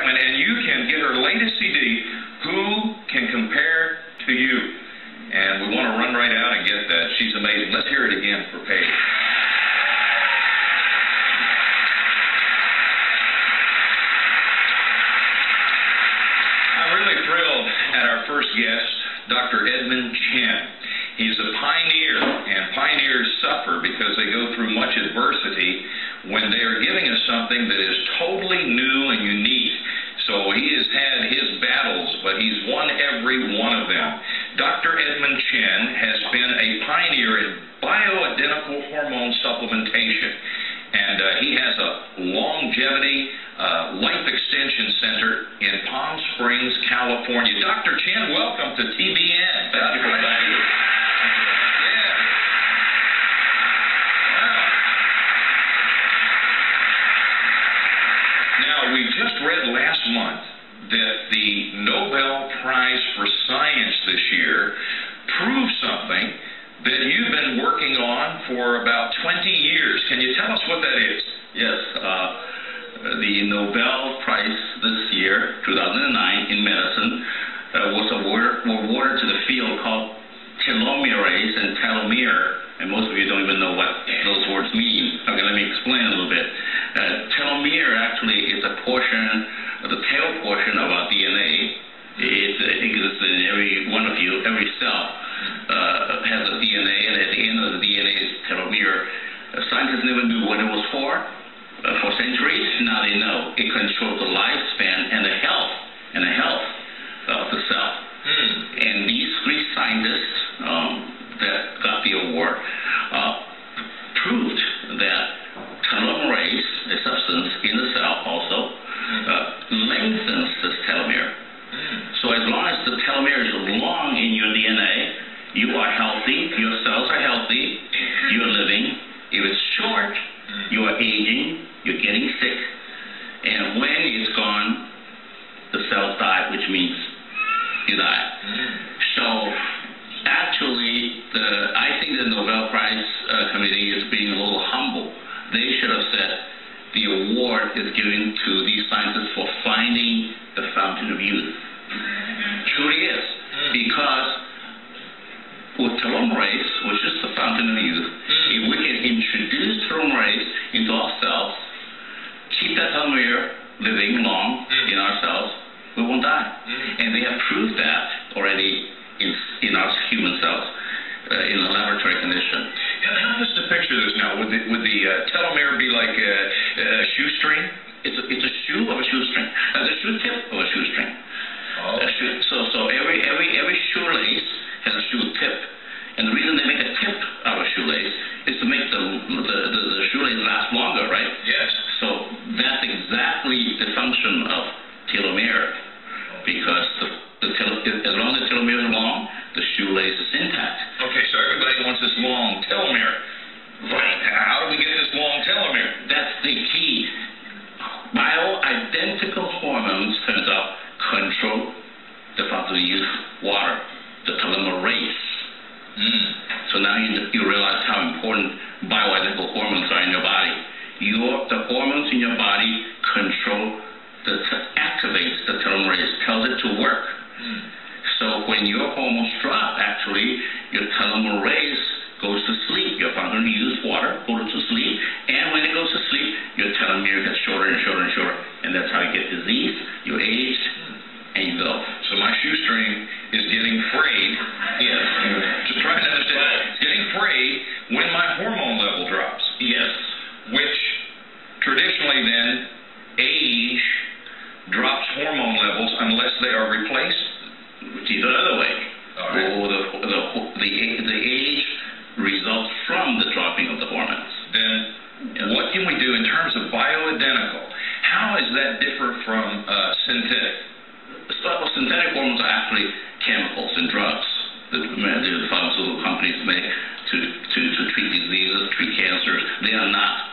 Chapman, and you can get her latest CD, Who Can Compare to You? And we want to run right out and get that. She's amazing. Let's hear it again for Paige. I'm really thrilled at our first guest, Dr. Edmund Chein. He's a pioneer, and pioneers suffer because they go through much adversity when they are giving us something that is totally new and unique. So he has had his battles, but he's won every one of them. Dr. Edmund Chein has been a pioneer in bioidentical hormone supplementation, and he has a longevity life extension center in Palm Springs, California. Dr. Chein, welcome to TBN. Thank you for that. We just read last month that the Nobel Prize for Science this year proved something that you've been working on for about 20 years. Can you tell us what that is? Yes. The Nobel Prize this year, 2009, in medicine, was awarded to the field called telomerase and telomere, and most of you don't even know what those words mean. Okay, let me explain a little bit. Telomere actually is a portion, the tail portion of our DNA. It exists in every one of you. Every cell has a DNA, and at the end of the DNA is telomere. Scientists never knew what it was for centuries. Now they know. It controls the lifespan and the health of the cell. And these three scientists that got the award proved that telomerase, a substance in the cell also, lengthens this telomere. So as long as the telomere is long in your DNA, you are healthy, your cells are healthy, you're living. If it's short, you are aging, you're getting sick, and when it's gone, the cells die, which means you die. So actually, I think the Nobel Prize Committee is being a little humble. They should have said the award is given to these scientists for finding the fountain of youth. Truly is. Because with telomerase, which is the fountain of youth, if we can introduce telomerase into our cells, keep that telomere living long in our cells, we won't die. And they have proved that already in our human cells in a laboratory condition. Help us to picture this now. Would the telomere be like a shoestring? It's a shoe of a shoestring. The shoe tip of a shoestring. Oh. So every shoelace has a shoe tip, and the reason they make a tip out of a shoelace is to make the shoelace last longer, right? Yes. So that's exactly the function of telomere, because as long as the telomere is long, the shoelace is intact. Okay, so everybody wants this long telomere. Right. How do we get this long telomere? That's the key. Bioidentical hormones, turns out, control the fountain of youth, water, the telomerase. So now you realize how important bioidentical hormones are in your body. The hormones in your body activates the telomerase, tells it to work. So when your hormones drop, actually, your telomerase goes to sleep. Your fountain of youth, water, goes to sleep. And when it goes to sleep, your telomere gets shorter and shorter and shorter. And that's how you get disease, you age, and you go. So my shoestring is getting frayed. Yes. Just trying to understand. Getting frayed when my hormone level drops. Yes. Which traditionally then, age drops hormone levels unless they are replaced. Which is the other way. All right. Or the age results from the dropping of the hormones. Then what can we do in terms of bioidentical? How is that different from synthetic? Synthetic hormones are actually chemicals and drugs that the pharmaceutical companies make to treat diseases, treat cancers. They are not